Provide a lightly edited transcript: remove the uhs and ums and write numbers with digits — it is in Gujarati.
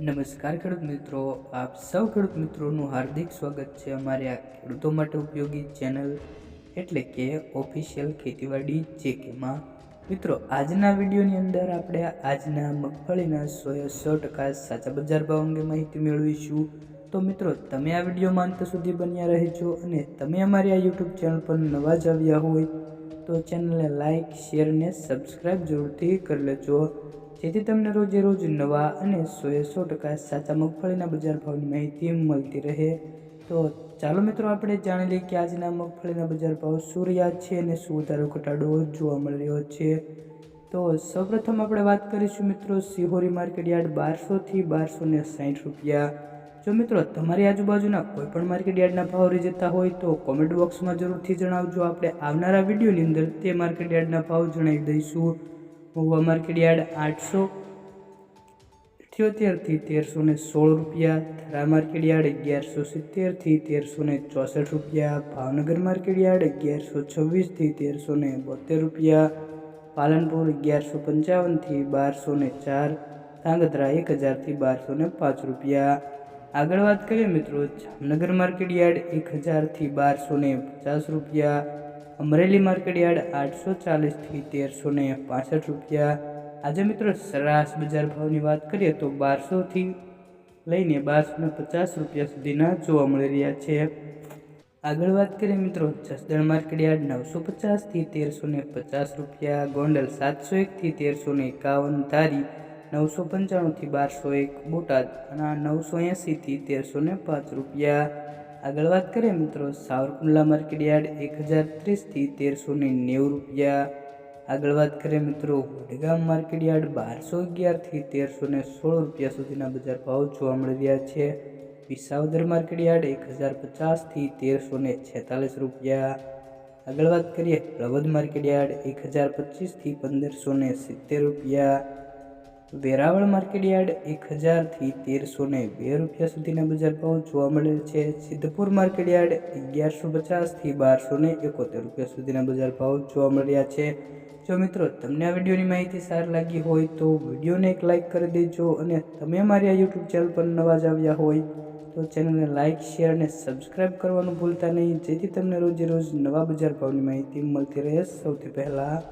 નમસ્કાર ખેડૂત મિત્રો, આપ સૌ ખેડૂત મિત્રોનું હાર્દિક સ્વાગત છે અમારી આ ખેડૂતો માટે ઉપયોગી ચેનલ એટલે કે ઓફિશિયલ ખેતીવાડી જેકેમાં. મિત્રો, આજના વિડીયોની અંદર આપણે આજના મગફળીના 100% સાચા બજાર ભાવ અંગે માહિતી મેળવીશું. તો મિત્રો, તમે આ વિડીયોમાં અંત સુધી બન્યા રહેજો અને તમે અમારી આ યુટ્યુબ ચેનલ પર નવા જ આવ્યા હોય તો ચેનલને લાઇક, શેર અને સબસ્ક્રાઈબ જરૂરથી કરી લેજો, જેથી તમને રોજે રોજ નવા અને 100% સાચા મગફળીના બજાર ભાવની માહિતી મળતી રહે. તો ચાલો મિત્રો, આપણે જાણી લઈએ કે આજના મગફળીના બજાર ભાવ શું રહ્યા છે અને શું વધારો ઘટાડો જોવા મળી રહ્યો છે. તો સૌપ્રથમ આપણે વાત કરીશું મિત્રો સિહોરી માર્કેટ યાર્ડ 1200 થી 1260 રૂપિયા. જો મિત્રો તમારી આજુબાજુના કોઈ પણ માર્કેટ યાર્ડના ભાવ રહી જતા હોય તો કોમેન્ટ બોક્સમાં જરૂરથી જણાવજો. આપણે આવનારા વિડીયોની અંદર તે માર્કેટ યાર્ડના ભાવ જણાવી દઈશું. મહુવા માર્કેટ યાર્ડ 878 થી 1316 રૂપિયા. થરા માર્કેટ યાર્ડ 1170 થી 1364 રૂપિયા. ભાવનગર માર્કેટ યાર્ડ 1126 થી 1372 રૂપિયા. પાલનપુર 1155 થી 1204. ધાંગધ્રા 1000 થી 1205 રૂપિયા. આગળ વાત કરીએ મિત્રો જામનગર માર્કેટ યાર્ડ 1000 થી 1250 રૂપિયા. અમરેલી માર્કેટ યાર્ડ 840 થી 1365 રૂપિયા. આજે મિત્રો સરેરાશ બજાર ભાવની વાત કરીએ તો 1200 થી લઈને 1250 રૂપિયા સુધીના જોવા મળી રહ્યા છે. આગળ વાત કરીએ મિત્રો જસદણ માર્કેટ યાર્ડ 950 થી 1350 રૂપિયા. ગોંડલ 701 થી 1351. ધારી 995 થી 1201. બોટાદ 980 થી 1305 રૂપિયા. આગળ વાત કરીએ મિત્રો સાવરકુંડલા માર્કેટ યાર્ડ 1030 થી 1390 રૂપિયા. આગળ વાત કરીએ મિત્રો વડગામ માર્કેટ યાર્ડ 1211 થી 1316 રૂપિયા સુધીના બજાર ભાવ જોવા મળી રહ્યા છે. વિસાવદર માર્કેટ યાર્ડ 1050 થી 1346 રૂપિયા. આગળ વાત કરીએ હળવદ માર્કેટ યાર્ડ 1025 થી 1570 રૂપિયા. વેરાવળ માર્કેટ યાર્ડ 1000 થી 1302 રૂપિયા સુધીના બજાર ભાવ જોવા મળે છે. સિદ્ધપુર માર્કેટ યાર્ડ 1150 થી 1271 રૂપિયા સુધીના બજાર ભાવ જોવા મળી રહ્યા છે. જો મિત્રો તમને આ વિડીયોની માહિતી સારી લાગી હોય તો વિડીયોને એક લાઇક કરી દેજો અને તમે અમારી આ યુટ્યુબ ચેનલ પર નવા જ આવ્યા હોય તો ચેનલને લાઇક, શેર અને સબસ્ક્રાઈબ કરવાનું ભૂલતા નહીં, જેથી તમને રોજે રોજ નવા બજાર ભાવની માહિતી મળતી રહે સૌથી પહેલાં.